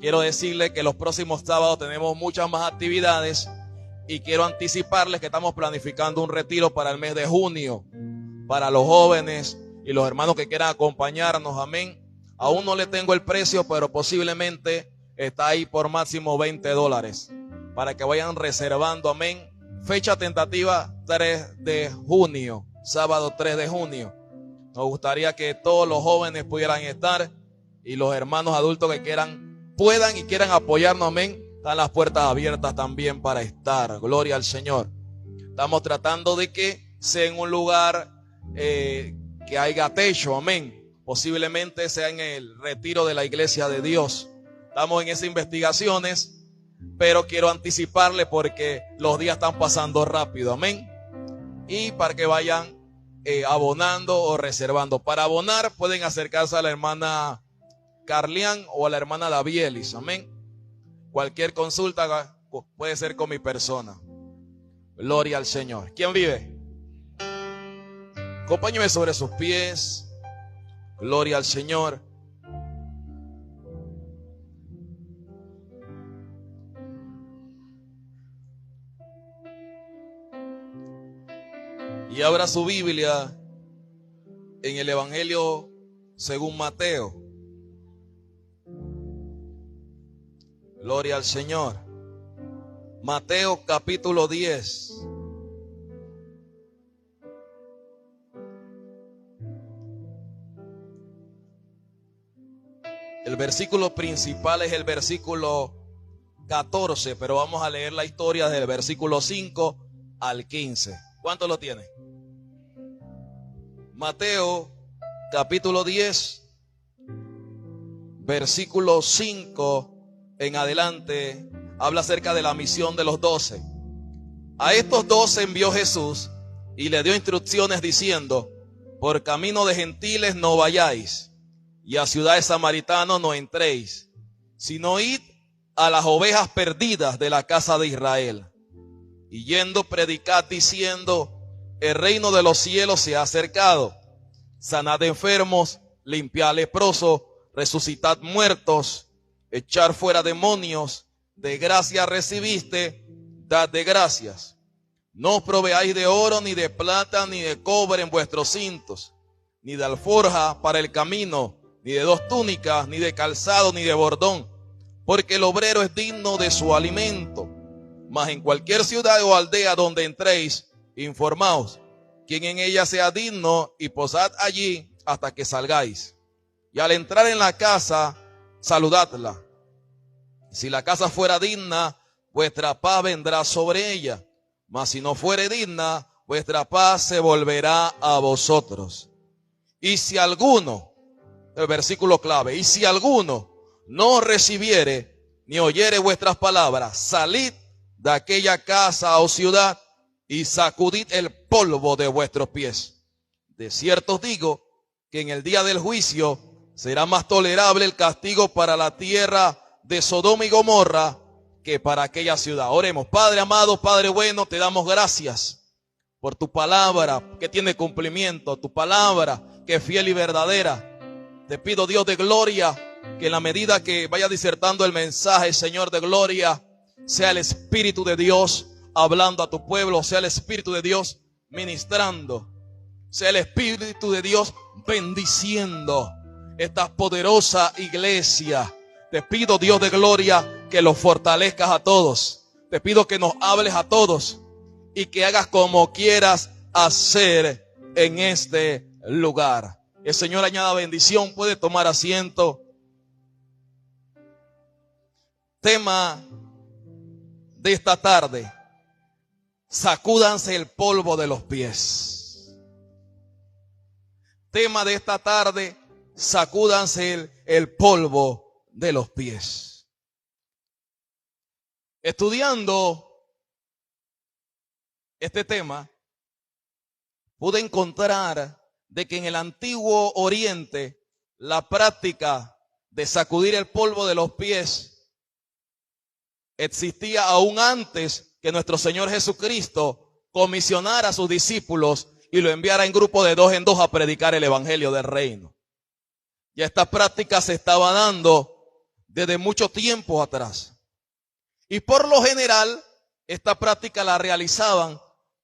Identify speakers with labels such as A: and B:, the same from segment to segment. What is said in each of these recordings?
A: quiero decirles que los próximos sábados tenemos muchas más actividades y quiero anticiparles que estamos planificando un retiro para el mes de junio, para los jóvenes y los hermanos que quieran acompañarnos, amén. Aún no le tengo el precio, pero posiblemente está ahí por máximo $20, para que vayan reservando, amén. Fecha tentativa 3 de junio, sábado 3 de junio. Nos gustaría que todos los jóvenes pudieran estar y los hermanos adultos que puedan y quieran apoyarnos, amén. Están las puertas abiertas también para estar. Gloria al Señor. Estamos tratando de que sea en un lugar que haya techo, amén. Posiblemente sea en el retiro de la iglesia de Dios. Estamos en esas investigaciones, pero quiero anticiparle porque los días están pasando rápido, amén. Y para que vayan abonando o reservando. Para abonar pueden acercarse a la hermana Carlián o a la hermana Davielis, amén. Cualquier consulta puede ser con mi persona. Gloria al Señor. ¿Quién vive? Acompáñeme sobre sus pies. Gloria al Señor. Y abra su Biblia en el Evangelio según Mateo. Gloria al Señor. Mateo capítulo 10. El versículo principal es el versículo 14, pero vamos a leer la historia del versículo 5 al 15. ¿Cuánto lo tiene? Mateo capítulo 10, versículo 5 en adelante, habla acerca de la misión de los 12. A estos 12 envió Jesús y le dio instrucciones diciendo: por camino de gentiles no vayáis, y a ciudades samaritanas no entréis, sino id a las ovejas perdidas de la casa de Israel. Y yendo predicad diciendo: el reino de los cielos se ha acercado. Sanad enfermos, limpiad leprosos, resucitad muertos, echar fuera demonios. De gracia recibiste, dad de gracias. No os proveáis de oro, ni de plata, ni de cobre en vuestros cintos, ni de alforja para el camino, ni de 2 túnicas, ni de calzado, ni de bordón, porque el obrero es digno de su alimento. Mas en cualquier ciudad o aldea donde entréis, informaos quién en ella sea digno, y posad allí hasta que salgáis. Y al entrar en la casa, saludadla. Si la casa fuera digna, vuestra paz vendrá sobre ella. Mas si no fuere digna, vuestra paz se volverá a vosotros. Y si alguno, el versículo clave, y si alguno no recibiere ni oyere vuestras palabras, salid de aquella casa o ciudad y sacudid el polvo de vuestros pies. De cierto os digo que en el día del juicio será más tolerable el castigo para la tierra de Sodoma y Gomorra que para aquella ciudad. Oremos. Padre amado, Padre bueno, te damos gracias por tu palabra que tiene cumplimiento, tu palabra que es fiel y verdadera. Te pido, Dios de gloria, que en la medida que vaya disertando el mensaje, Señor de gloria, sea el Espíritu de Dios hablando a tu pueblo, sea el Espíritu de Dios ministrando, sea el Espíritu de Dios bendiciendo esta poderosa iglesia. Te pido, Dios de gloria, que los fortalezcas a todos. Te pido que nos hables a todos y que hagas como quieras hacer en este lugar. El Señor añada bendición. Puede tomar asiento. Tema de esta tarde: sacúdanse el polvo de los pies. Tema de esta tarde: sacúdanse el polvo de los pies. Estudiando este tema, pude encontrar de que en el antiguo Oriente la práctica de sacudir el polvo de los pies existía aún antes que nuestro Señor Jesucristo comisionara a sus discípulos y lo enviara en grupo de 2 en 2 a predicar el evangelio del reino. Y esta práctica se estaba dando desde mucho tiempo atrás. Y por lo general, esta práctica la realizaban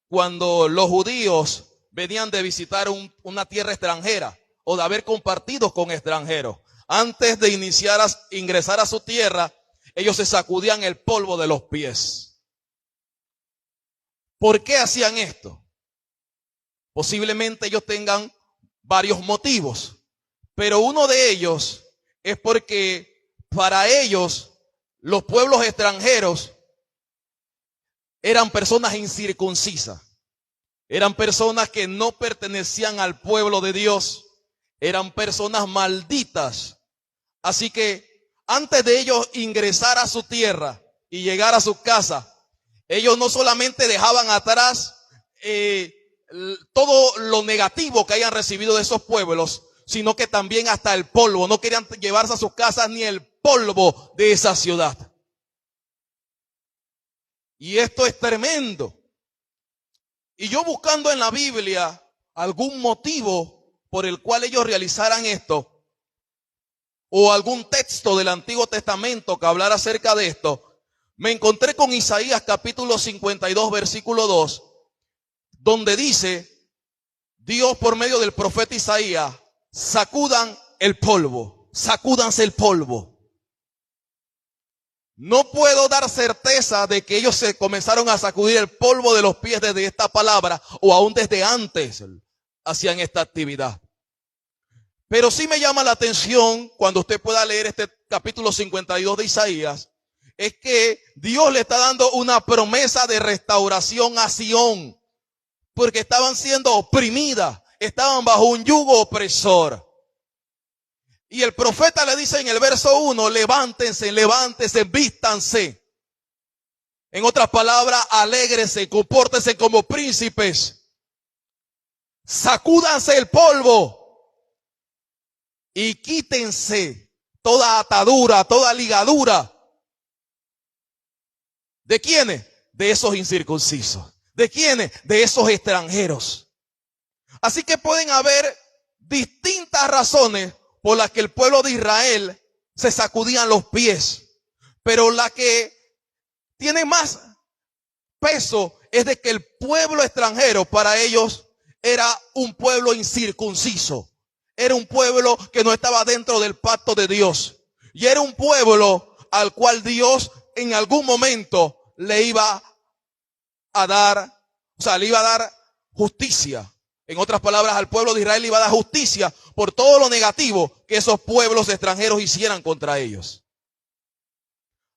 A: cuando los judíos venían de visitar una tierra extranjera o de haber compartido con extranjeros. Antes de ingresar a su tierra, ellos se sacudían el polvo de los pies. ¿Por qué hacían esto? Posiblemente ellos tengan varios motivos, pero uno de ellos es porque para ellos los pueblos extranjeros eran personas incircuncisas, eran personas que no pertenecían al pueblo de Dios, eran personas malditas. Así que antes de ellos ingresar a su tierra y llegar a su casa, ellos no solamente dejaban atrás todo lo negativo que hayan recibido de esos pueblos, sino que también hasta el polvo. No querían llevarse a sus casas ni el polvo de esa ciudad. Y esto es tremendo. Y yo buscando en la Biblia algún motivo por el cual ellos realizaran esto, o algún texto del Antiguo Testamento que hablara acerca de esto, me encontré con Isaías capítulo 52 versículo 2, donde dice Dios por medio del profeta Isaías: sacudan el polvo, sacúdanse el polvo. No puedo dar certeza de que ellos se comenzaron a sacudir el polvo de los pies desde esta palabra o aún desde antes hacían esta actividad. Pero sí me llama la atención cuando usted pueda leer este capítulo 52 de Isaías, es que Dios le está dando una promesa de restauración a Sión, porque estaban siendo oprimidas, estaban bajo un yugo opresor. Y el profeta le dice en el verso 1, levántense, levántense, vístanse. En otras palabras, alégrense, compórtense como príncipes. Sacúdanse el polvo y quítense toda atadura, toda ligadura. ¿De quiénes? De esos incircuncisos. ¿De quiénes? De esos extranjeros. Así que pueden haber distintas razones por las que el pueblo de Israel se sacudían los pies. Pero la que tiene más peso es de que el pueblo extranjero para ellos era un pueblo incircunciso. Era un pueblo que no estaba dentro del pacto de Dios. Y era un pueblo al cual Dios en algún momento le iba a dar, le iba a dar justicia. En otras palabras, al pueblo de Israel le iba a dar justicia por todo lo negativo que esos pueblos extranjeros hicieran contra ellos.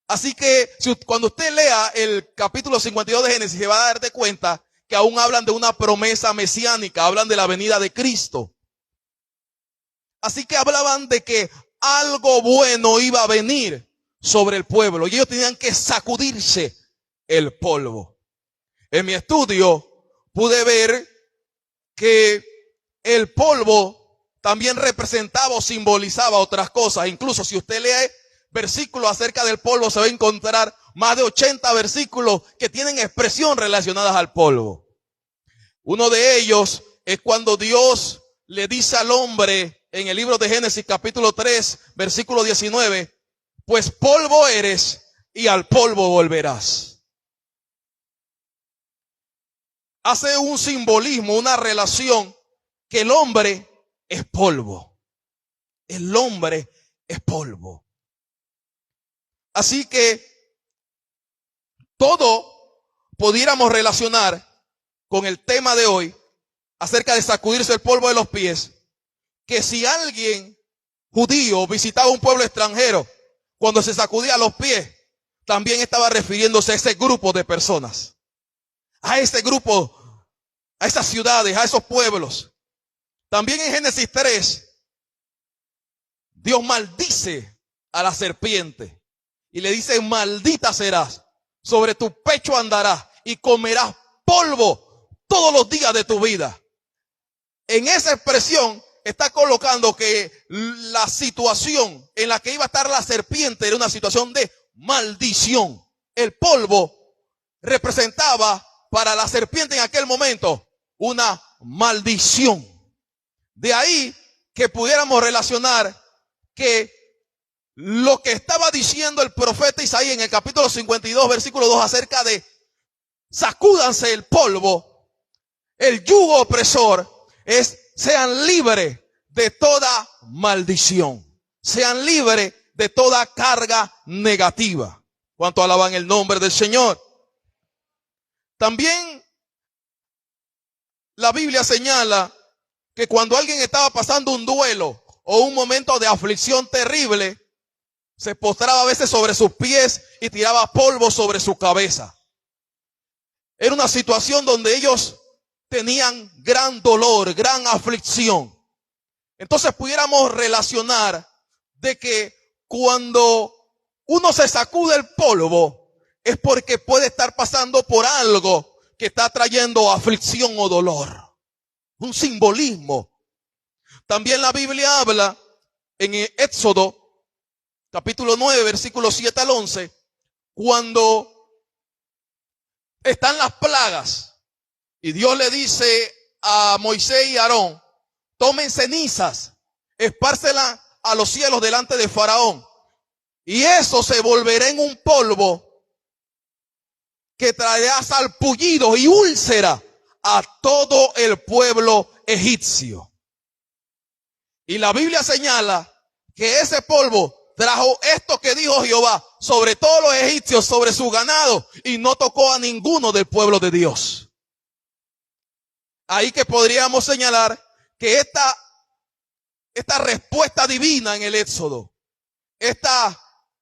A: Así que cuando usted lea el capítulo 52 de Génesis, se va a dar de cuenta que aún hablan de una promesa mesiánica, hablan de la venida de Cristo. Así que hablaban de que algo bueno iba a venir sobre el pueblo y ellos tenían que sacudirse el polvo. En mi estudio pude ver que el polvo también representaba o simbolizaba otras cosas. Incluso si usted lee versículos acerca del polvo, se va a encontrar más de 80 versículos que tienen expresión relacionadas al polvo. Uno de ellos es cuando Dios le dice al hombre en el libro de Génesis capítulo 3, versículo 19, pues polvo eres y al polvo volverás. Hace un simbolismo, una relación, que el hombre es polvo. El hombre es polvo. Así que todo pudiéramos relacionar con el tema de hoy acerca de sacudirse el polvo de los pies, que si alguien judío visitaba un pueblo extranjero, cuando se sacudía los pies, también estaba refiriéndose a ese grupo de personas, a ese grupo, a esas ciudades, a esos pueblos. También en Génesis 3, Dios maldice a la serpiente y le dice: maldita serás, sobre tu pecho andarás y comerás polvo todos los días de tu vida. En esa expresión está colocando que la situación en la que iba a estar la serpiente era una situación de maldición. El polvo representaba para la serpiente en aquel momento una maldición. De ahí que pudiéramos relacionar que lo que estaba diciendo el profeta Isaías en el capítulo 52, versículo 2, acerca de sacúdanse el polvo, el yugo opresor, es sean libres de toda maldición, sean libres de toda carga negativa. ¿Cuánto alaban el nombre del Señor? También la Biblia señala que cuando alguien estaba pasando un duelo o un momento de aflicción terrible, se postraba a veces sobre sus pies y tiraba polvo sobre su cabeza. Era una situación donde ellos tenían gran dolor, gran aflicción. Entonces pudiéramos relacionar de que cuando uno se sacude el polvo es porque puede estar pasando por algo que está trayendo aflicción o dolor. Un simbolismo. También la Biblia habla en Éxodo capítulo 9, versículos 7 al 11, cuando están las plagas y Dios le dice a Moisés y Aarón, tomen cenizas, espárcelas a los cielos delante de Faraón, y eso se volverá en un polvo que traerá salpullido y úlcera a todo el pueblo egipcio. Y la Biblia señala que ese polvo trajo esto que dijo Jehová sobre todos los egipcios, sobre su ganado, y no tocó a ninguno del pueblo de Dios. Ahí que podríamos señalar que esta respuesta divina en el Éxodo, esta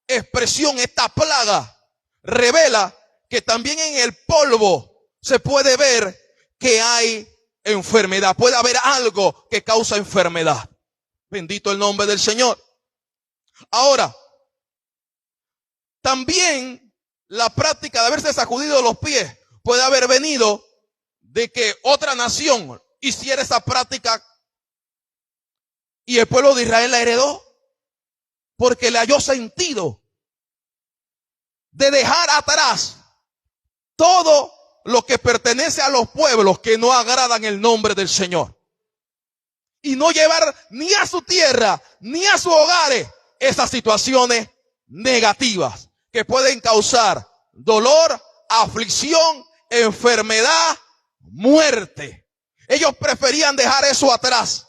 A: expresión, esta plaga, revela que también en el polvo se puede ver que hay enfermedad. Puede haber algo que causa enfermedad. Bendito el nombre del Señor. Ahora, también la práctica de haberse sacudido los pies puede haber venido de que otra nación hiciera esa práctica y el pueblo de Israel la heredó porque le halló sentido de dejar atrás todo lo que pertenece a los pueblos que no agradan el nombre del Señor y no llevar ni a su tierra ni a sus hogares esas situaciones negativas que pueden causar dolor, aflicción, enfermedad, muerte. Ellos preferían dejar eso atrás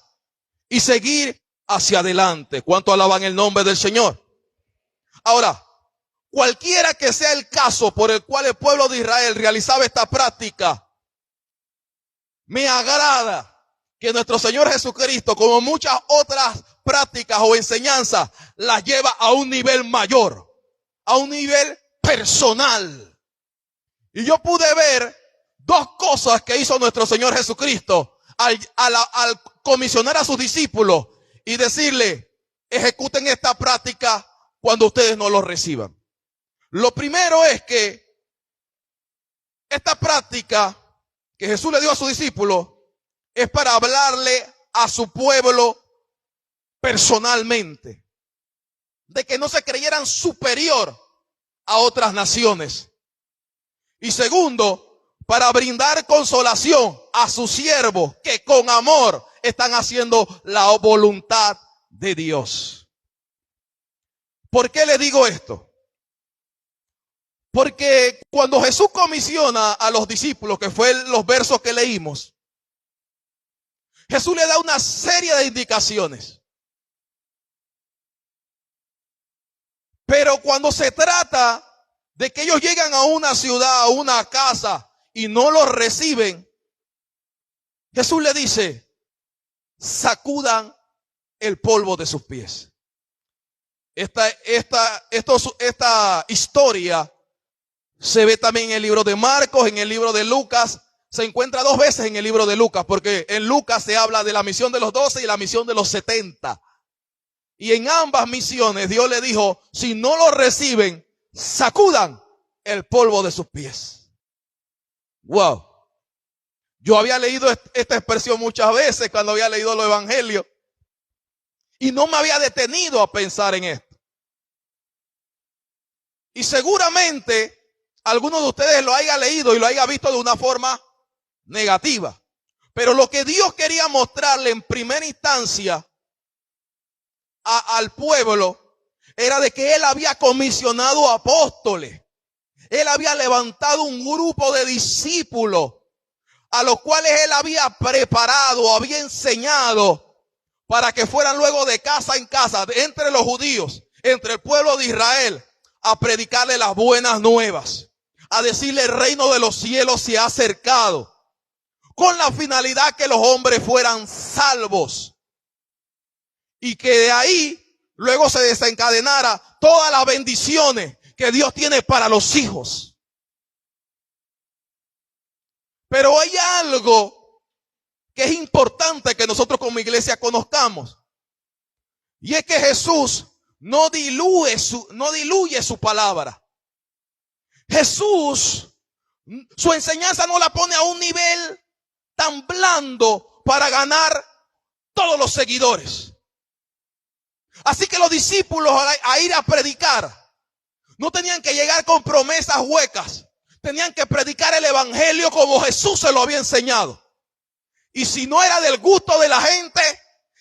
A: y seguir hacia adelante. ¿Cuánto alaban el nombre del Señor? Ahora, cualquiera que sea el caso por el cual el pueblo de Israel realizaba esta práctica, me agrada que nuestro Señor Jesucristo, como muchas otras prácticas o enseñanzas, las lleva a un nivel mayor, a un nivel personal. Y yo pude ver dos cosas que hizo nuestro Señor Jesucristo al comisionar a sus discípulos y decirle, ejecuten esta práctica cuando ustedes no lo reciban. Lo primero es que esta práctica que Jesús le dio a sus discípulos es para hablarle a su pueblo personalmente, de que no se creyeran superior a otras naciones. Y segundo, para brindar consolación a sus siervos que con amor están haciendo la voluntad de Dios. ¿Por qué le digo esto? Porque cuando Jesús comisiona a los discípulos, que fue los versos que leímos, Jesús le da una serie de indicaciones. Pero cuando se trata de que ellos llegan a una ciudad, a una casa y no los reciben, Jesús le dice, sacudan el polvo de sus pies. Esta historia se ve también en el libro de Marcos, en el libro de Lucas. Se encuentra dos veces en el libro de Lucas, porque en Lucas se habla de la misión de los 12 y la misión de los 70. Y en ambas misiones Dios le dijo, si no lo reciben, sacudan el polvo de sus pies. Wow. Yo había leído esta expresión muchas veces cuando había leído los evangelios y no me había detenido a pensar en esto. Y seguramente algunos de ustedes lo haya leído y lo haya visto de una forma negativa. Pero lo que Dios quería mostrarle en primera instancia al pueblo era de que él había comisionado apóstoles. Él había levantado un grupo de discípulos a los cuales él había preparado, había enseñado para que fueran luego de casa en casa, entre los judíos, entre el pueblo de Israel, a predicarle las buenas nuevas, a decirle el reino de los cielos se ha acercado, con la finalidad que los hombres fueran salvos y que de ahí luego se desencadenara todas las bendiciones que Dios tiene para los hijos. Pero hay algo que es importante que nosotros como iglesia conozcamos, y es que Jesús no diluye su palabra. Jesús, su enseñanza no la pone a un nivel tan blando para ganar todos los seguidores. Así que los discípulos a ir a predicar no tenían que llegar con promesas huecas. Tenían que predicar el evangelio como Jesús se lo había enseñado. Y si no era del gusto de la gente,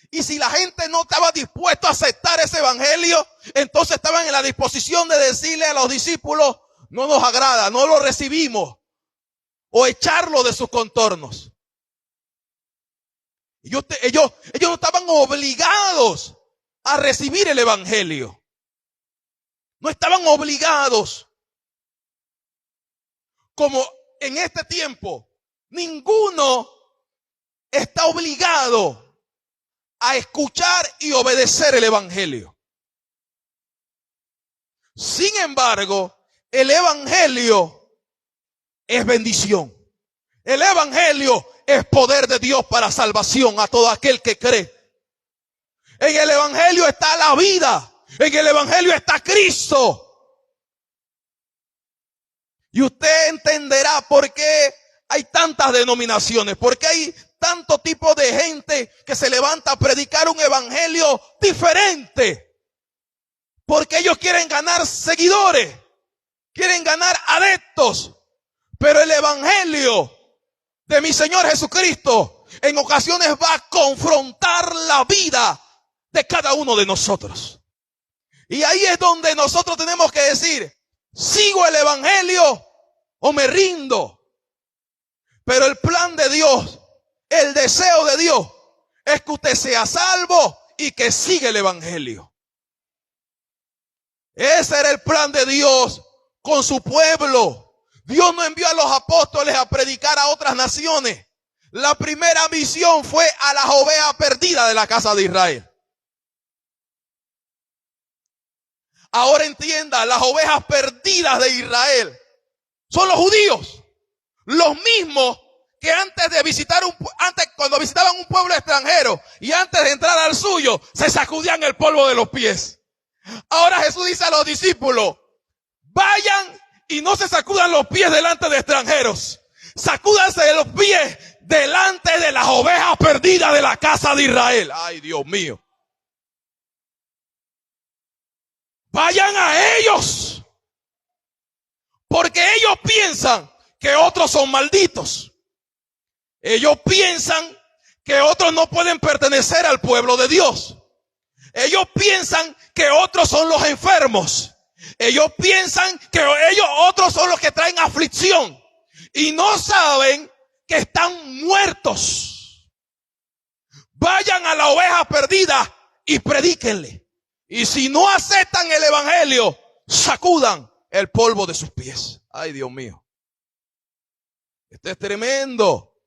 A: y si la gente no estaba dispuesta a aceptar ese evangelio, entonces estaban en la disposición de decirle a los discípulos, no nos agrada, no lo recibimos, o echarlo de sus contornos. Ellos no estaban obligados a recibir el evangelio. No estaban obligados. Como en este tiempo, ninguno está obligado a escuchar y obedecer el evangelio. Sin embargo, el evangelio es bendición. El evangelio es poder de Dios para salvación a todo aquel que cree. En el evangelio está la vida. En el evangelio está Cristo. Y usted entenderá por qué hay tantas denominaciones, por qué hay tanto tipo de gente que se levanta a predicar un evangelio diferente. Porque ellos quieren ganar seguidores, quieren ganar adeptos. Pero el evangelio de mi Señor Jesucristo en ocasiones va a confrontar la vida de cada uno de nosotros. Y ahí es donde nosotros tenemos que decir, ¿sigo el evangelio o me rindo? Pero el plan de Dios, el deseo de Dios, es que usted sea salvo y que siga el evangelio. Ese era el plan de Dios con su pueblo. Dios no envió a los apóstoles a predicar a otras naciones. La primera misión fue a las ovejas perdidas de la casa de Israel. Ahora entienda, las ovejas perdidas de Israel son los judíos, los mismos que cuando visitaban un pueblo extranjero y antes de entrar al suyo, se sacudían el polvo de los pies. Ahora Jesús dice a los discípulos, vayan y no se sacudan los pies delante de extranjeros, sacúdanse de los pies delante de las ovejas perdidas de la casa de Israel. Ay, Dios mío. Vayan a ellos. Porque ellos piensan que otros son malditos. Ellos piensan que otros no pueden pertenecer al pueblo de Dios. Ellos piensan que otros son los enfermos. Ellos piensan que otros son los que traen aflicción. Y no saben que están muertos. Vayan a la oveja perdida y predíquenle. Y si no aceptan el evangelio, sacudan el polvo de sus pies. Ay, Dios mío. Esto es tremendo.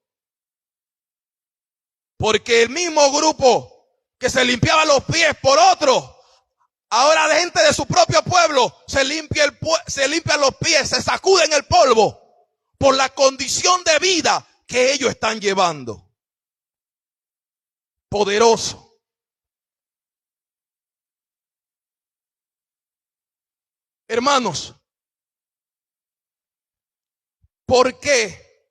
A: Porque el mismo grupo que se limpiaba los pies por otro, ahora la gente de su propio pueblo se limpia los pies, se sacuden el polvo por la condición de vida que ellos están llevando. Poderoso. Hermanos, ¿por qué?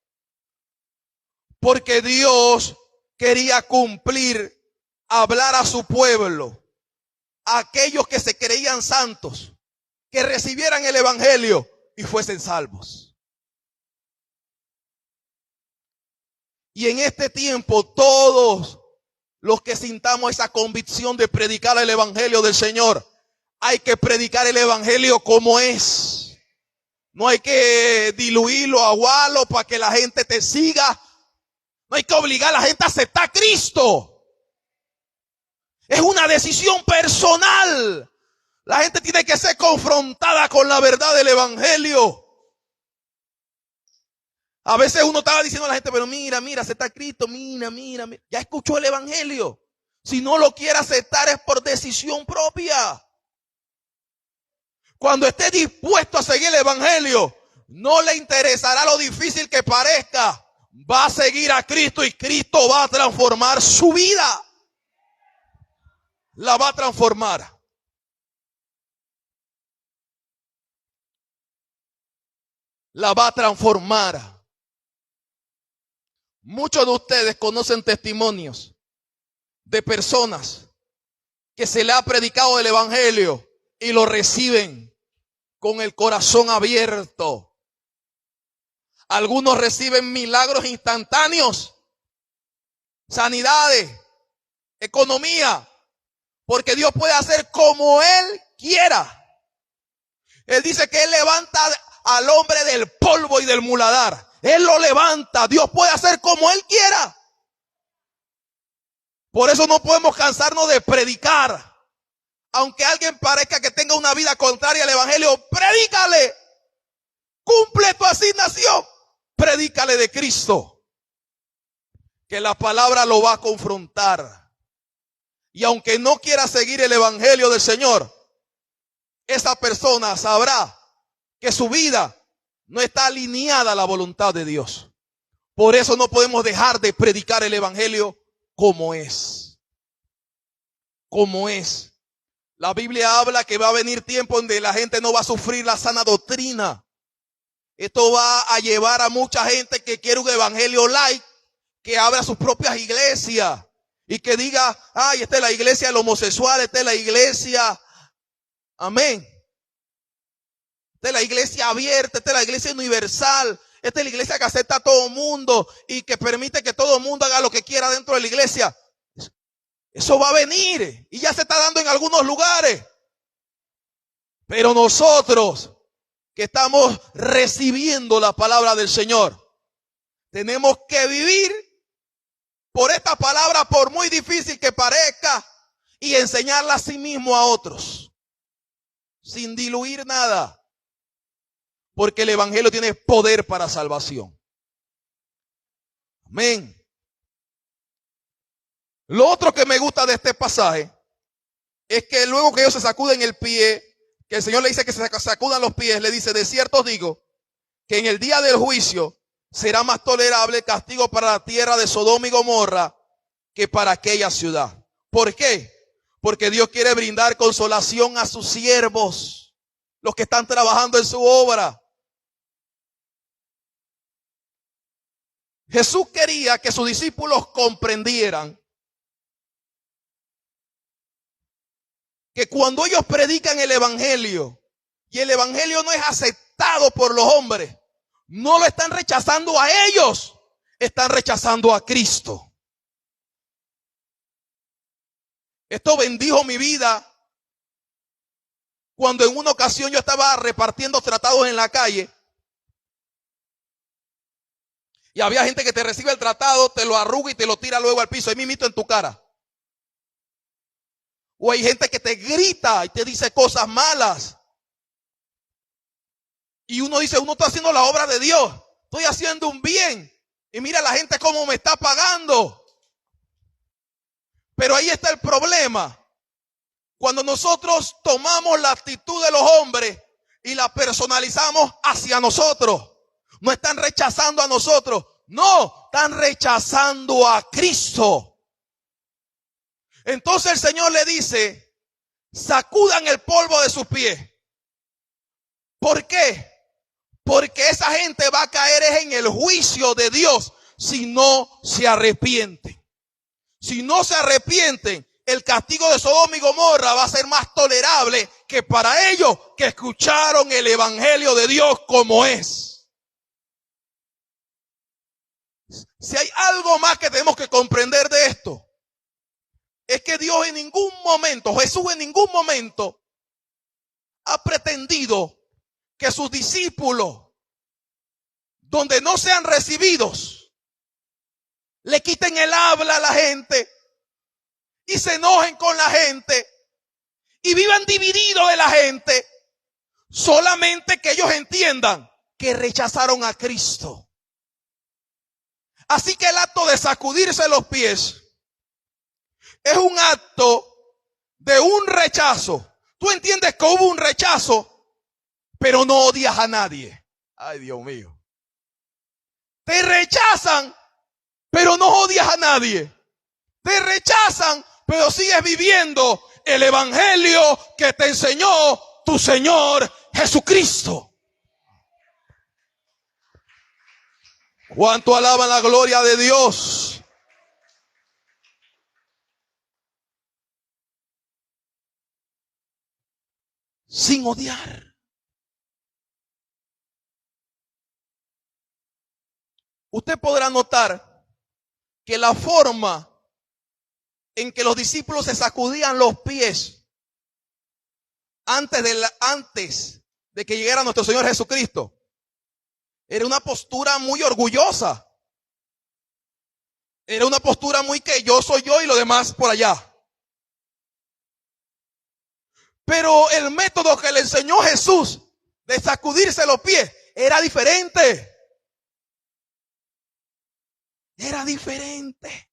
A: Porque Dios quería cumplir, hablar a su pueblo, a aquellos que se creían santos, que recibieran el evangelio y fuesen salvos. Y en este tiempo todos los que sintamos esa convicción de predicar el evangelio del Señor, hay que predicar el evangelio como es. No hay que diluirlo, aguarlo para que la gente te siga. No hay que obligar a la gente a aceptar a Cristo. Es una decisión personal. La gente tiene que ser confrontada con la verdad del evangelio. A veces uno estaba diciendo a la gente, pero mira, acepta a Cristo, mira. Ya escuchó el evangelio. Si no lo quiere aceptar es por decisión propia. Cuando esté dispuesto a seguir el evangelio, no le interesará lo difícil que parezca. Va a seguir a Cristo y Cristo va a transformar su vida. La va a transformar. La va a transformar. Muchos de ustedes conocen testimonios de personas que se le ha predicado el evangelio y lo reciben con el corazón abierto. Algunos reciben milagros instantáneos, sanidades, economía, porque Dios puede hacer como Él quiera. Él dice que Él levanta al hombre del polvo y del muladar. Él lo levanta. Dios puede hacer como Él quiera. Por eso no podemos cansarnos de predicar. Aunque alguien parezca que tenga una vida contraria al evangelio, predícale. Cumple tu asignación. Predícale de Cristo. Que la palabra lo va a confrontar. Y aunque no quiera seguir el evangelio del Señor, esa persona sabrá que su vida no está alineada a la voluntad de Dios. Por eso no podemos dejar de predicar el evangelio como es. Como es. La Biblia habla que va a venir tiempo donde la gente no va a sufrir la sana doctrina. Esto va a llevar a mucha gente que quiere un evangelio light, que abra sus propias iglesias y que diga, ay, esta es la iglesia del homosexual, esta es la iglesia, amén. Esta es la iglesia abierta, esta es la iglesia universal, esta es la iglesia que acepta a todo mundo y que permite que todo mundo haga lo que quiera dentro de la iglesia. Eso va a venir y ya se está dando en algunos lugares. Pero nosotros que estamos recibiendo la palabra del Señor, tenemos que vivir por esta palabra, por muy difícil que parezca, y enseñarla a sí mismo a otros, sin diluir nada. Porque el evangelio tiene poder para salvación. Amén. Lo otro que me gusta de este pasaje es que luego que ellos se sacuden el pie, que el Señor le dice que se sacudan los pies, le dice, de cierto os digo, que en el día del juicio será más tolerable el castigo para la tierra de Sodoma y Gomorra que para aquella ciudad. ¿Por qué? Porque Dios quiere brindar consolación a sus siervos, los que están trabajando en su obra. Jesús quería que sus discípulos comprendieran que cuando ellos predican el evangelio y el evangelio no es aceptado por los hombres, no lo están rechazando a ellos, están rechazando a Cristo. Esto bendijo mi vida cuando en una ocasión yo estaba repartiendo tratados en la calle. Y había gente que te recibe el tratado, te lo arruga y te lo tira luego al piso, ahí mismito en tu cara. O hay gente que te grita y te dice cosas malas. Y uno dice, uno está haciendo la obra de Dios. Estoy haciendo un bien. Y mira la gente cómo me está pagando. Pero ahí está el problema. Cuando nosotros tomamos la actitud de los hombres y la personalizamos hacia nosotros. No están rechazando a nosotros. No, están rechazando a Cristo. Entonces el Señor le dice, sacudan el polvo de sus pies. ¿Por qué? Porque esa gente va a caer en el juicio de Dios si no se arrepienten. Si no se arrepienten, el castigo de Sodoma y Gomorra va a ser más tolerable que para ellos que escucharon el evangelio de Dios como es. Si hay algo más que tenemos que comprender de esto, es que Dios en ningún momento, Jesús en ningún momento ha pretendido que sus discípulos, donde no sean recibidos, le quiten el habla a la gente y se enojen con la gente y vivan divididos de la gente, solamente que ellos entiendan que rechazaron a Cristo. Así que el acto de sacudirse los pies es un acto de un rechazo. Tú entiendes que hubo un rechazo, pero no odias a nadie. Ay, Dios mío. Te rechazan, pero no odias a nadie. Te rechazan, pero sigues viviendo el evangelio que te enseñó tu Señor Jesucristo. ¿Cuánto alaban la gloria de Dios? Sin odiar. Usted podrá notar que la forma en que los discípulos se sacudían los pies antes de que llegara nuestro Señor Jesucristo era una postura muy orgullosa. Era una postura muy que yo soy yo y lo demás por allá. Pero el método que le enseñó Jesús de sacudirse los pies era diferente. Era diferente.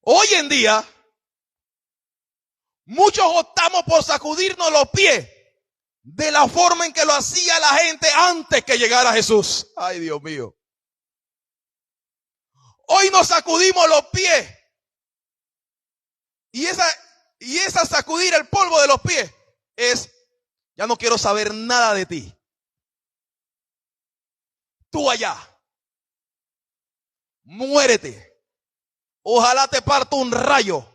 A: Hoy en día, muchos optamos por sacudirnos los pies de la forma en que lo hacía la gente antes que llegara Jesús. Ay, Dios mío. Hoy nos sacudimos los pies. Y esa sacudir el polvo de los pies es, ya no quiero saber nada de ti. Tú allá. Muérete. Ojalá te parta un rayo.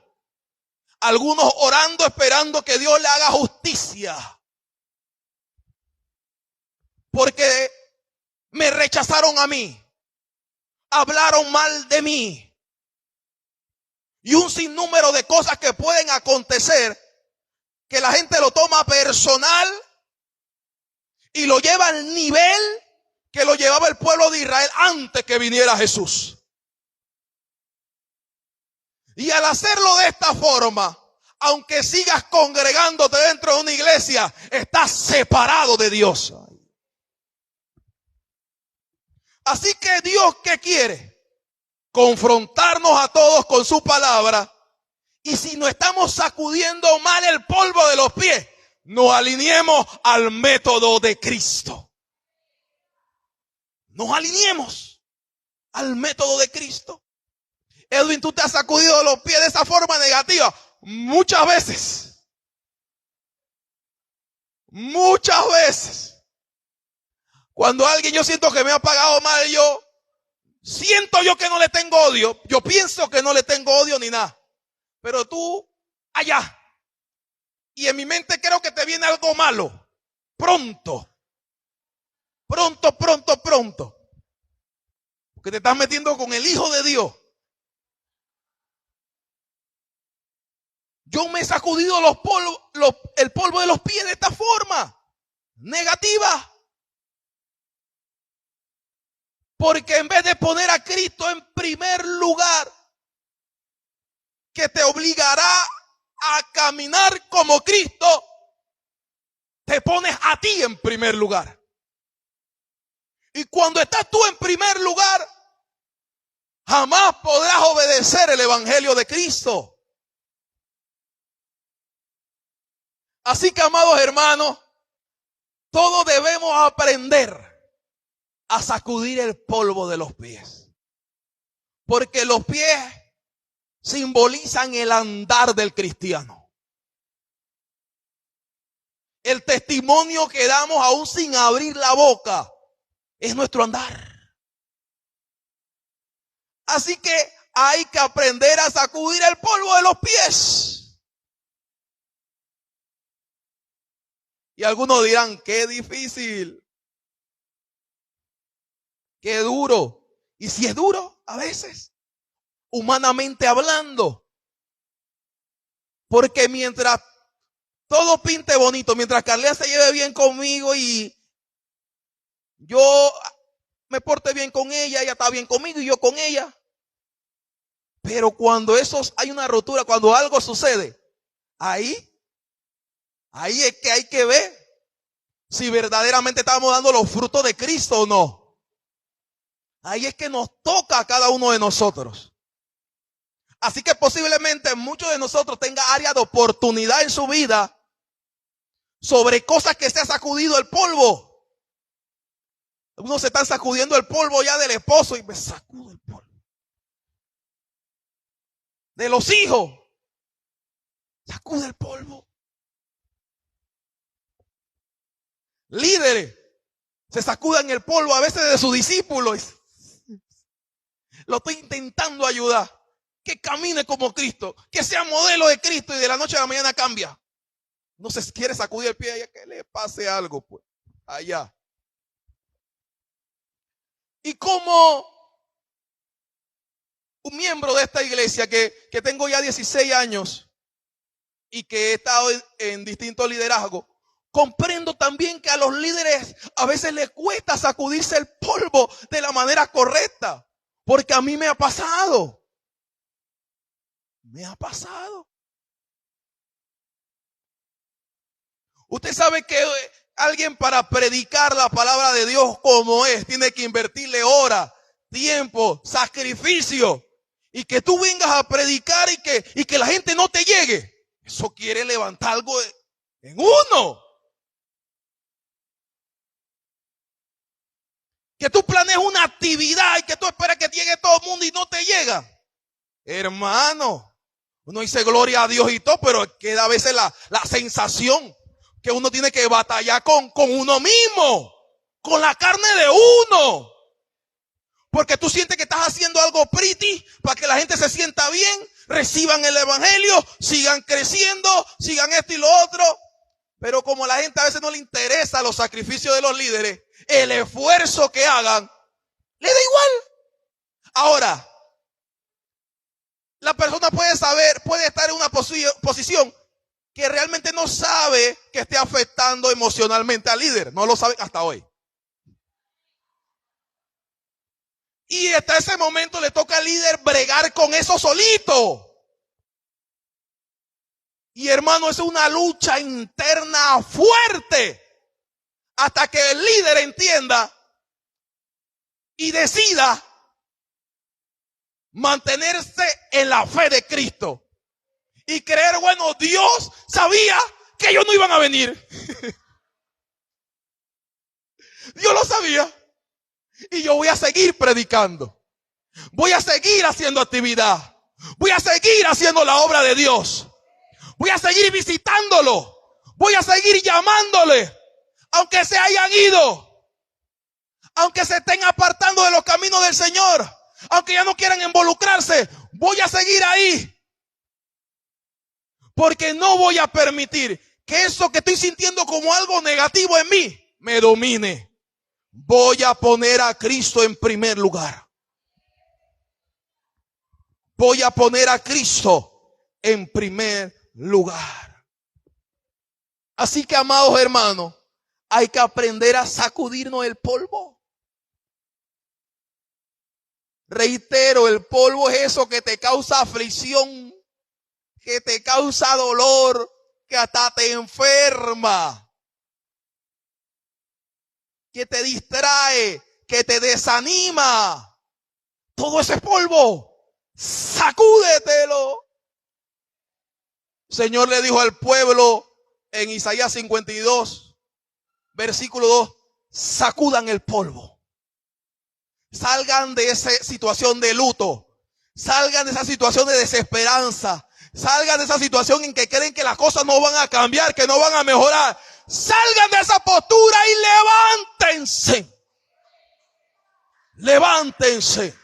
A: Algunos orando, esperando que Dios le haga justicia. Porque me rechazaron a mí. Hablaron mal de mí. Y un sinnúmero de cosas que pueden acontecer, que la gente lo toma personal y lo lleva al nivel que lo llevaba el pueblo de Israel antes que viniera Jesús. Y al hacerlo de esta forma, aunque sigas congregándote dentro de una iglesia, estás separado de Dios. Así que Dios, ¿qué quiere? Confrontarnos a todos con su palabra. Y si nos estamos sacudiendo mal el polvo de los pies, nos alineemos al método de Cristo. Nos alineemos al método de Cristo. Edwin, tú te has sacudido los pies de esa forma negativa muchas veces. Muchas veces. Cuando alguien yo siento que me ha pagado mal, siento yo que no le tengo odio. Yo pienso que no le tengo odio ni nada. Pero tú allá. Y en mi mente creo que te viene algo malo. Pronto. Pronto. Porque te estás metiendo con el Hijo de Dios. Yo me he sacudido el polvo de los pies de esta forma. Negativa. Porque en vez de poner a Cristo en primer lugar, que te obligará a caminar como Cristo, te pones a ti en primer lugar. Y cuando estás tú en primer lugar, jamás podrás obedecer el evangelio de Cristo. Así que, amados hermanos, todos debemos aprender a sacudir el polvo de los pies. Porque los pies simbolizan el andar del cristiano. El testimonio que damos aún sin abrir la boca es nuestro andar. Así que hay que aprender a sacudir el polvo de los pies. Y algunos dirán, qué difícil, qué duro. Y si es duro, a veces, humanamente hablando. Porque mientras todo pinte bonito, mientras Carlea se lleve bien conmigo y yo me porte bien con ella está bien conmigo y yo con ella. Pero cuando hay una rotura, cuando algo sucede, ahí es que hay que ver si verdaderamente estamos dando los frutos de Cristo o no. Ahí es que nos toca a cada uno de nosotros. Así que posiblemente muchos de nosotros tengan áreas de oportunidad en su vida sobre cosas que se ha sacudido el polvo. Algunos se están sacudiendo el polvo ya del esposo y me sacudo el polvo. De los hijos, sacude el polvo. Líderes se sacudan el polvo a veces de sus discípulos. Lo estoy intentando ayudar. Que camine como Cristo, que sea modelo de Cristo y de la noche a la mañana cambia. No se quiere sacudir el pie allá, que le pase algo, pues, allá. Y como un miembro de esta iglesia que tengo ya 16 años y que he estado en distintos liderazgos, comprendo también que a los líderes a veces les cuesta sacudirse el polvo de la manera correcta, porque a mí me ha pasado. Me ha pasado. Usted sabe que alguien para predicar la palabra de Dios como es, tiene que invertirle horas, tiempo, sacrificio. Y que tú vengas a predicar y que la gente no te llegue. Eso quiere levantar algo en uno. Que tú planees una actividad y que tú esperas que llegue todo el mundo y no te llega. Hermano, uno dice gloria a Dios y todo, pero queda a veces la sensación que uno tiene que batallar con uno mismo, con la carne de uno. Porque tú sientes que estás haciendo algo pretty para que la gente se sienta bien, reciban el evangelio, sigan creciendo, sigan esto y lo otro. Pero como a la gente a veces no le interesa los sacrificios de los líderes, el esfuerzo que hagan, le da igual. Ahora, la persona puede estar en una posición que realmente no sabe que esté afectando emocionalmente al líder. No lo sabe hasta hoy. Y hasta ese momento le toca al líder bregar con eso solito. Y hermano, es una lucha interna fuerte. Hasta que el líder entienda y decida mantenerse en la fe de Cristo. Y creer, bueno, Dios sabía que ellos no iban a venir. Dios lo sabía. Y yo voy a seguir predicando. Voy a seguir haciendo actividad. Voy a seguir haciendo la obra de Dios. Voy a seguir visitándolo. Voy a seguir llamándole. Aunque se hayan ido. Aunque se estén apartando de los caminos del Señor. Aunque ya no quieran involucrarse. Voy a seguir ahí. Porque no voy a permitir que eso que estoy sintiendo como algo negativo en mí me domine. Voy a poner a Cristo en primer lugar. Voy a poner a Cristo en primer lugar. Así que, amados hermanos, hay que aprender a sacudirnos el polvo. Reitero, el polvo es eso que te causa aflicción, que te causa dolor, que hasta te enferma, que te distrae, que te desanima. Todo ese polvo, sacúdetelo. El Señor le dijo al pueblo en Isaías 52, versículo 2, sacudan el polvo. Salgan de esa situación de luto. Salgan de esa situación de desesperanza. Salgan de esa situación en que creen que las cosas no van a cambiar, que no van a mejorar. Salgan de esa postura y levántense. Levántense.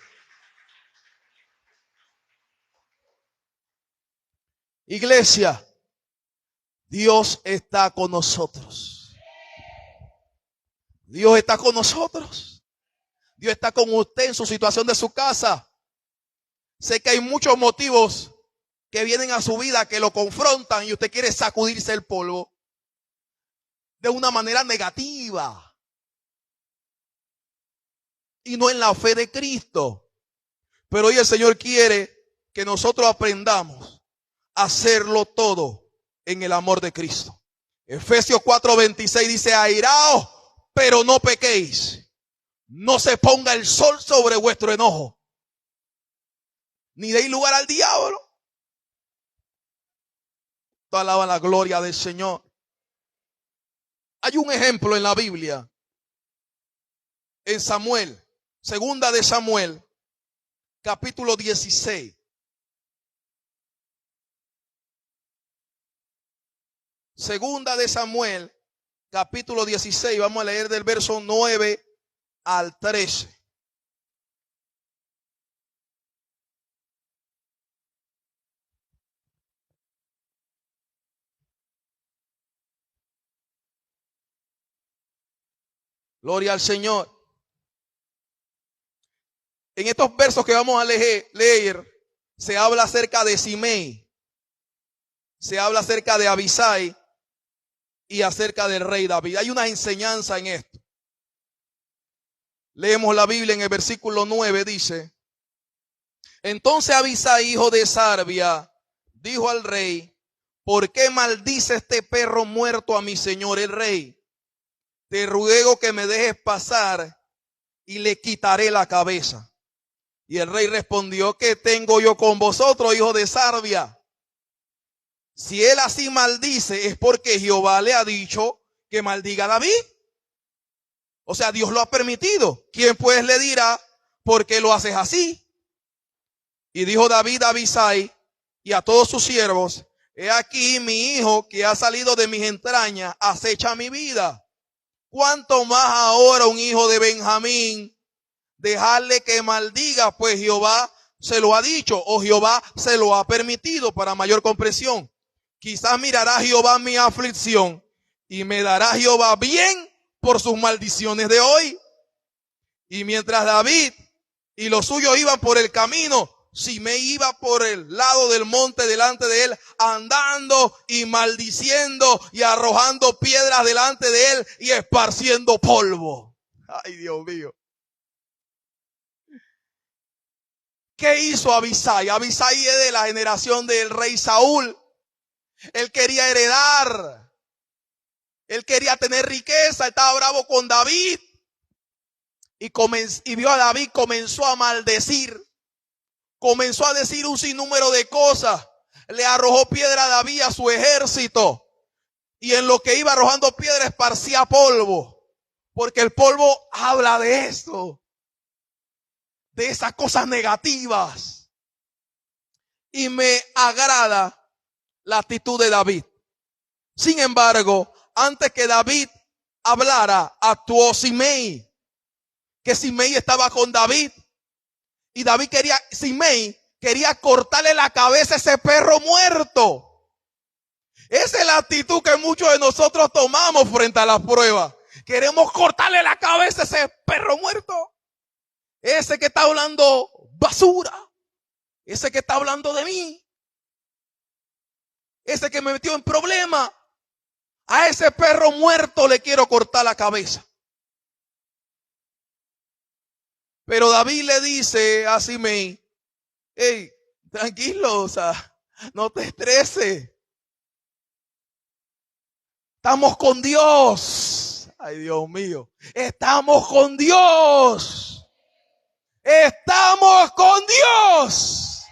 A: Iglesia, Dios está con nosotros. Dios está con nosotros. Dios está con usted en su situación de su casa. Sé que hay muchos motivos que vienen a su vida, que lo confrontan y usted quiere sacudirse el polvo de una manera negativa y no en la fe de Cristo. Pero hoy el Señor quiere que nosotros aprendamos a hacerlo todo en el amor de Cristo. Efesios 4:26 dice: airaos, pero no pequéis. No se ponga el sol sobre vuestro enojo, ni deis lugar al diablo. Toda alaba la gloria del Señor. Hay un ejemplo en la Biblia, en Samuel, segunda de Samuel, capítulo 16. Segunda de Samuel, capítulo 16. Vamos a leer del verso 9 al 13. Gloria al Señor. En estos versos que vamos a leer, se habla acerca de Simei, se habla acerca de Abisai y acerca del rey David. Hay una enseñanza en esto. Leemos la Biblia en el versículo 9, dice: entonces Abisai, hijo de Sarbia, dijo al rey: ¿por qué maldice este perro muerto a mi señor el rey? Te ruego que me dejes pasar y le quitaré la cabeza. Y el rey respondió: ¿qué tengo yo con vosotros, hijo de Sarbia? Si él así maldice, es porque Jehová le ha dicho que maldiga a David. O sea, Dios lo ha permitido. ¿Quién pues le dirá por qué lo haces así? Y dijo David a Abisai y a todos sus siervos: he aquí mi hijo que ha salido de mis entrañas acecha mi vida. ¿Cuánto más ahora un hijo de Benjamín? Dejarle que maldiga, pues Jehová se lo ha dicho, o Jehová se lo ha permitido. Para mayor comprensión, quizás mirará Jehová mi aflicción y me dará Jehová bien por sus maldiciones de hoy. Y mientras David y los suyos iban por el camino, Simei iba por el lado del monte delante de él, andando y maldiciendo y arrojando piedras delante de él y esparciendo polvo. Ay, Dios mío. ¿Qué hizo Abisai? Abisai es de la generación del rey Saúl. Él quería heredar. Él quería tener riqueza. Estaba bravo con David. Y vio a David, comenzó a maldecir. Comenzó a decir un sinnúmero de cosas. Le arrojó piedra a David, a su ejército. Y en lo que iba arrojando piedra esparcía polvo. Porque el polvo habla de esto. De esas cosas negativas. Y me agrada la actitud de David. Sin embargo, antes que David hablara, actuó Simei. Que Simei estaba con David. Y Simei quería cortarle la cabeza a ese perro muerto. Esa es la actitud que muchos de nosotros tomamos frente a las pruebas. Queremos cortarle la cabeza a ese perro muerto. Ese que está hablando basura. Ese que está hablando de mí. Ese que me metió en problemas. A ese perro muerto le quiero cortar la cabeza. Pero David le dice a Simei: hey, tranquilo, o sea, no te estreses. Estamos con Dios. Ay, Dios mío. Estamos con Dios. Estamos con Dios.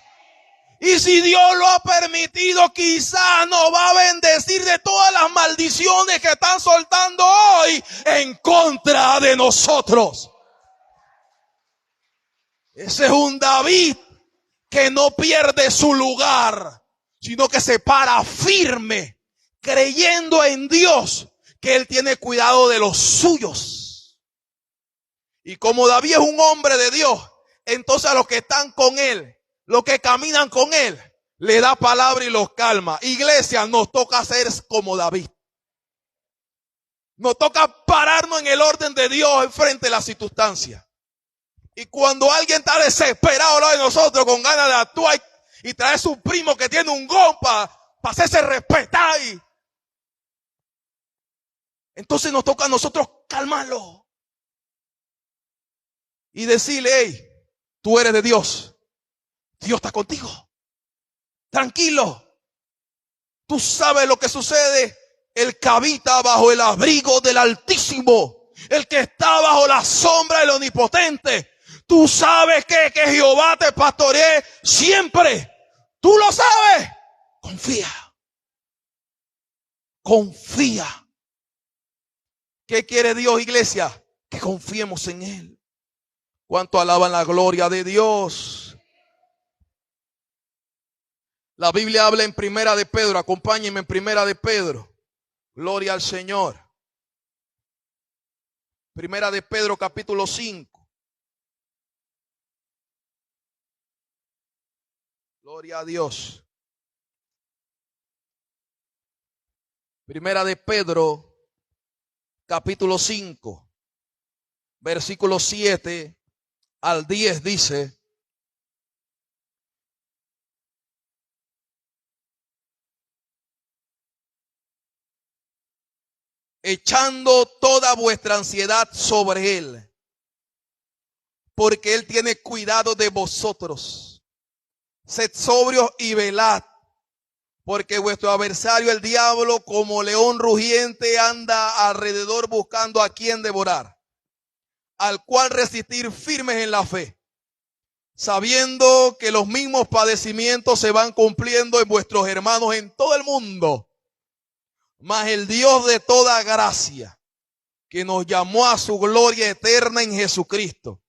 A: Y si Dios lo ha permitido, quizás nos va a bendecir de todas las maldiciones que están soltando hoy en contra de nosotros. Ese es un David que no pierde su lugar, sino que se para firme, creyendo en Dios, que Él tiene cuidado de los suyos. Y como David es un hombre de Dios, entonces a los que están con Él, los que caminan con Él, le da palabra y los calma. Iglesia, nos toca ser como David. Nos toca pararnos en el orden de Dios en frente de las circunstancias. Y cuando alguien está desesperado al lado de nosotros con ganas de actuar y trae su primo que tiene un gol para hacerse respetar. Entonces nos toca a nosotros calmarlo y decirle, hey, tú eres de Dios. Dios está contigo. Tranquilo. Tú sabes lo que sucede. El que habita bajo el abrigo del Altísimo, el que está bajo la sombra del Omnipotente. Tú sabes que Jehová te pastoree siempre. Tú lo sabes. Confía. Confía. ¿Qué quiere Dios, iglesia? Que confiemos en Él. ¿Cuánto alaban la gloria de Dios? La Biblia habla en Primera de Pedro. Acompáñenme en Primera de Pedro. Gloria al Señor. Primera de Pedro capítulo 5. Gloria a Dios. Primera de Pedro capítulo 5. Versículo 7 al 10 dice: echando toda vuestra ansiedad sobre Él, porque Él tiene cuidado de vosotros. Sed sobrios y velad, porque vuestro adversario el diablo, como león rugiente, anda alrededor buscando a quien devorar, al cual resistir firmes en la fe, sabiendo que los mismos padecimientos se van cumpliendo en vuestros hermanos en todo el mundo. Mas el Dios de toda gracia, que nos llamó a su gloria eterna en Jesucristo,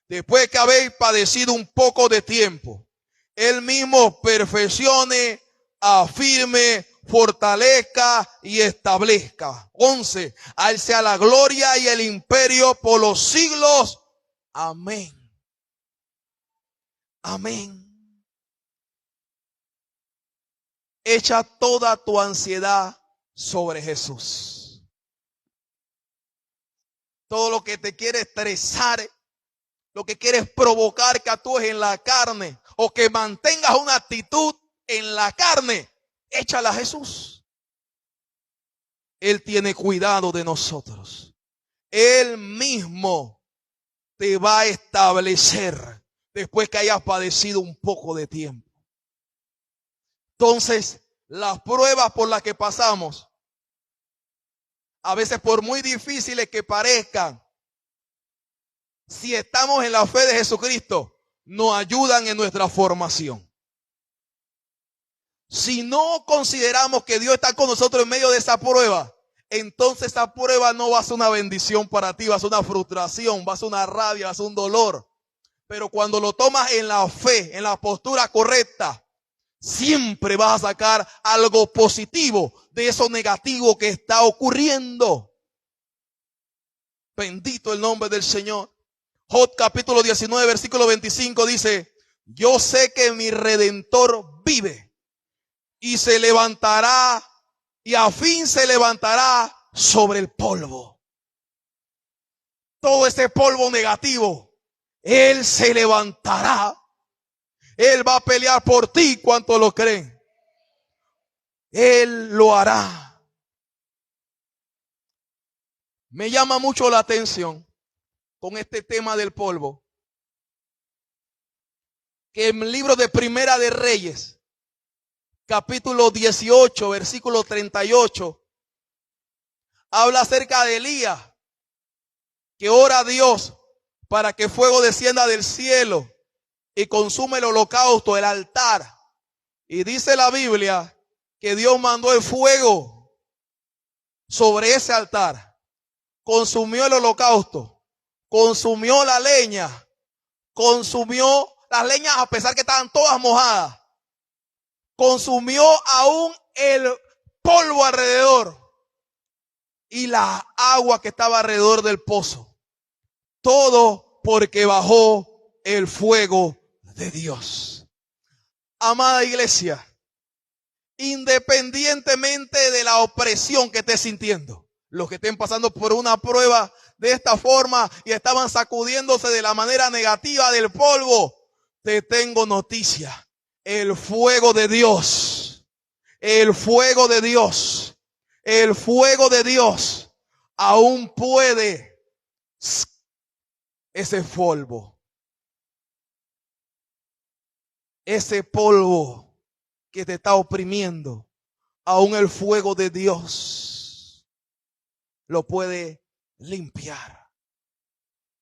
A: después que habéis padecido un poco de tiempo, Él mismo perfeccione, afirme, fortalezca y establezca. 11. A Él sea la gloria y el imperio por los siglos. Amén. Amén. Echa toda tu ansiedad sobre Jesús. Todo lo que te quiere estresar, lo que quieres provocar que actúes en la carne o que mantengas una actitud en la carne, échala a Jesús. Él tiene cuidado de nosotros. Él mismo te va a establecer después que hayas padecido un poco de tiempo. Entonces, las pruebas por las que pasamos, a veces por muy difíciles que parezcan, si estamos en la fe de Jesucristo, nos ayudan en nuestra formación. Si no consideramos que Dios está con nosotros en medio de esa prueba, entonces esa prueba no va a ser una bendición para ti, va a ser una frustración, va a ser una rabia, va a ser un dolor. Pero cuando lo tomas en la fe, en la postura correcta, siempre vas a sacar algo positivo de eso negativo que está ocurriendo. Bendito el nombre del Señor. Job capítulo 19, versículo 25 dice: yo sé que mi Redentor vive y se levantará, y a fin se levantará sobre el polvo. Todo ese polvo negativo, Él se levantará. Él va a pelear por ti. ¿Cuántos lo creen? Él lo hará. Me llama mucho la atención con este tema del polvo, que en el libro de Primera de Reyes, capítulo 18, versículo 38, habla acerca de Elías, que ora a Dios para que fuego descienda del cielo y consume el holocausto, el altar. Y dice la Biblia que Dios mandó el fuego sobre ese altar, consumió el holocausto, consumió la leña, consumió las leñas a pesar que estaban todas mojadas, consumió aún el polvo alrededor y la agua que estaba alrededor del pozo. Todo porque bajó el fuego de Dios. Amada iglesia, independientemente de la opresión que estés sintiendo, los que estén pasando por una prueba de esta forma y estaban sacudiéndose de la manera negativa del polvo, te tengo noticia. el fuego de Dios, el fuego de Dios, el fuego de Dios aún puede ese polvo, ese polvo que te está oprimiendo, aún el fuego de Dios lo puede limpiar.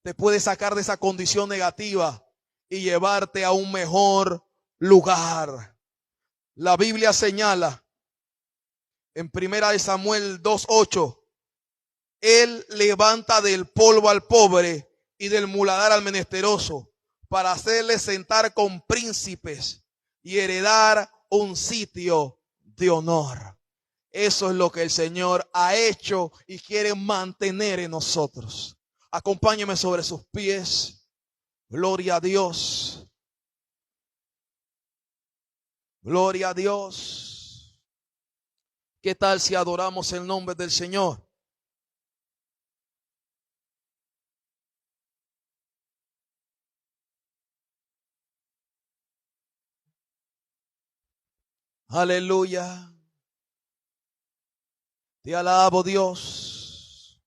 A: Te puede sacar de esa condición negativa y llevarte a un mejor lugar. La Biblia señala en 1 Samuel 2:8, Él levanta del polvo al pobre y del muladar al menesteroso, para hacerle sentar con príncipes y heredar un sitio de honor. Eso es lo que el Señor ha hecho y quiere mantener en nosotros. Acompáñeme sobre sus pies. Gloria a Dios. Gloria a Dios. ¿Qué tal si adoramos el nombre del Señor? Aleluya. Te alabo, Dios.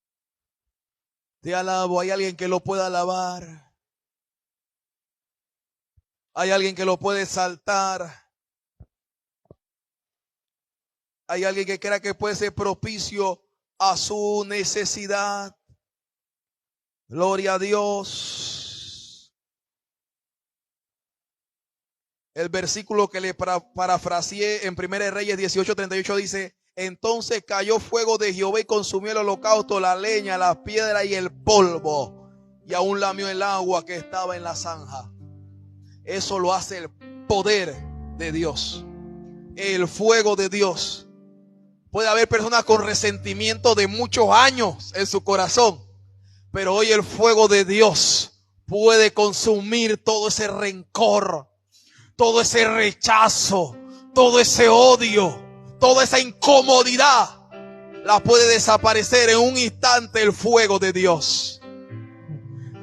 A: Te alabo. ¿Hay alguien que lo pueda alabar? ¿Hay alguien que lo puede saltar? ¿Hay alguien que crea que puede ser propicio a su necesidad? Gloria a Dios. El versículo que le parafraseé en 1 Reyes 18:38 dice: entonces cayó fuego de Jehová y consumió el holocausto, la leña, la piedra y el polvo, y aún lamió el agua que estaba en la zanja. Eso lo hace el poder de Dios, el fuego de Dios. Puede haber personas con resentimiento de muchos años en su corazón, pero hoy el fuego de Dios puede consumir todo ese rencor, todo ese rechazo, todo ese odio, toda esa incomodidad. La puede desaparecer en un instante el fuego de Dios.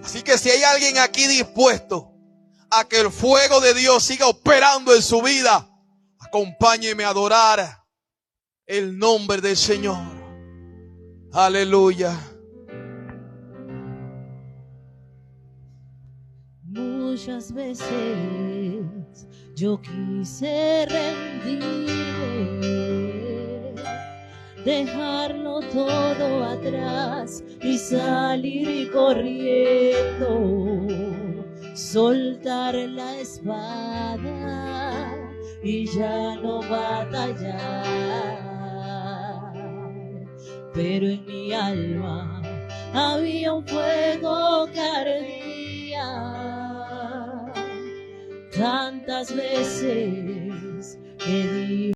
A: Así que si hay alguien aquí dispuesto a que el fuego de Dios siga operando en su vida, acompáñeme a adorar el nombre del Señor. Aleluya.
B: Muchas veces yo quise rendirme, dejarlo todo atrás y salir corriendo, soltar la espada y ya no batallar. Pero en mi alma había un fuego que ardía. Tantas veces que